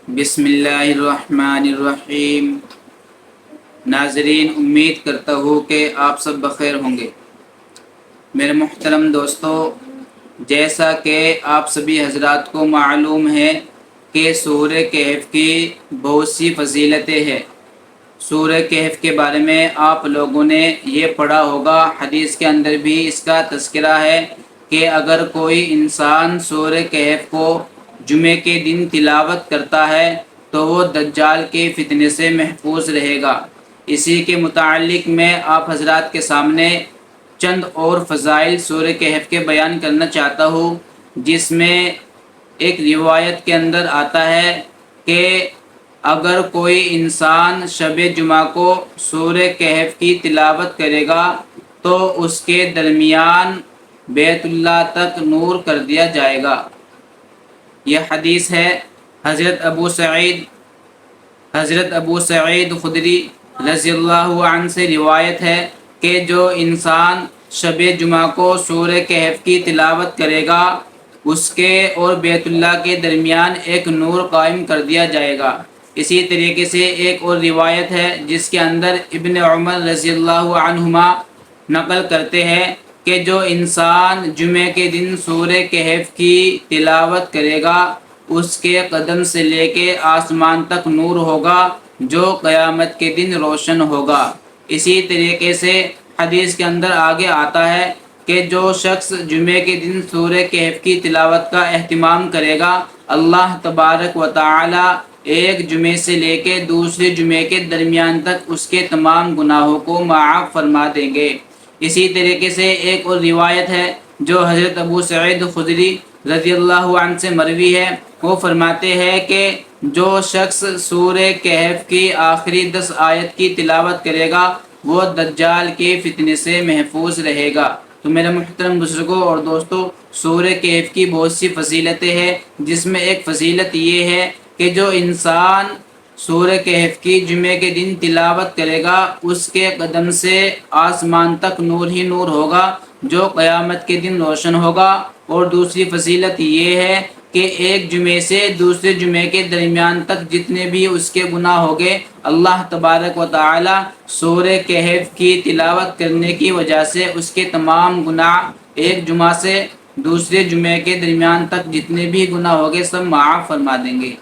بسم اللہ الرحمن الرحیم۔ ناظرین، امید کرتا ہوں کہ آپ سب بخیر ہوں گے۔ میرے محترم دوستو، جیسا کہ آپ سبھی حضرات کو معلوم ہے کہ سورہ کہف کی بہت سی فضیلتیں ہیں۔ سورہ کہف کے بارے میں آپ لوگوں نے یہ پڑھا ہوگا، حدیث کے اندر بھی اس کا تذکرہ ہے کہ اگر کوئی انسان سورہ کہف کو جمعے کے دن تلاوت کرتا ہے تو وہ دجال کے فتنے سے محفوظ رہے گا۔ اسی کے متعلق میں آپ حضرات کے سامنے چند اور فضائل سورہ کہف کے بیان کرنا چاہتا ہوں، جس میں ایک روایت کے اندر آتا ہے کہ اگر کوئی انسان شب جمعہ کو سورہ کہف کی تلاوت کرے گا تو اس کے درمیان بیت اللہ تک نور کر دیا جائے گا۔ یہ حدیث ہے حضرت ابو سعید خدری رضی اللہ عنہ سے روایت ہے کہ جو انسان شب جمعہ کو سورہ کہف کی تلاوت کرے گا اس کے اور بیت اللہ کے درمیان ایک نور قائم کر دیا جائے گا۔ اسی طریقے سے ایک اور روایت ہے جس کے اندر ابن عمر رضی اللہ عنہما نقل کرتے ہیں کہ جو انسان جمعے کے دن سورہ کہف کی تلاوت کرے گا اس کے قدم سے لے کے آسمان تک نور ہوگا جو قیامت کے دن روشن ہوگا۔ اسی طریقے سے حدیث کے اندر آگے آتا ہے کہ جو شخص جمعے کے دن سورہ کہف کی تلاوت کا اہتمام کرے گا اللہ تبارک و تعالی ایک جمعے سے لے کے دوسرے جمعے کے درمیان تک اس کے تمام گناہوں کو معاف فرما دیں گے۔ اسی طریقے سے ایک اور روایت ہے جو حضرت ابو سعید خدری رضی اللہ عنہ سے مروی ہے، وہ فرماتے ہیں کہ جو شخص سورہ کہف کی آخری 10 آیت کی تلاوت کرے گا وہ دجال کے فتنے سے محفوظ رہے گا۔ تو میرے محترم بزرگوں اور دوستوں، سورہ کہف کی بہت سی فضیلتیں ہیں، جس میں ایک فضیلت یہ ہے کہ جو انسان سورہ کہف کی جمعے کے دن تلاوت کرے گا اس کے قدم سے آسمان تک نور ہی نور ہوگا جو قیامت کے دن روشن ہوگا۔ اور دوسری فضیلت یہ ہے کہ ایک جمعے سے دوسرے جمعے کے درمیان تک جتنے بھی اس کے گناہ ہوگے اللہ تبارک و تعالی سورہ کہف کی تلاوت کرنے کی وجہ سے اس کے تمام گناہ ایک جمعہ سے دوسرے جمعے کے درمیان تک جتنے بھی گناہ ہوگے سب معاف فرما دیں گے۔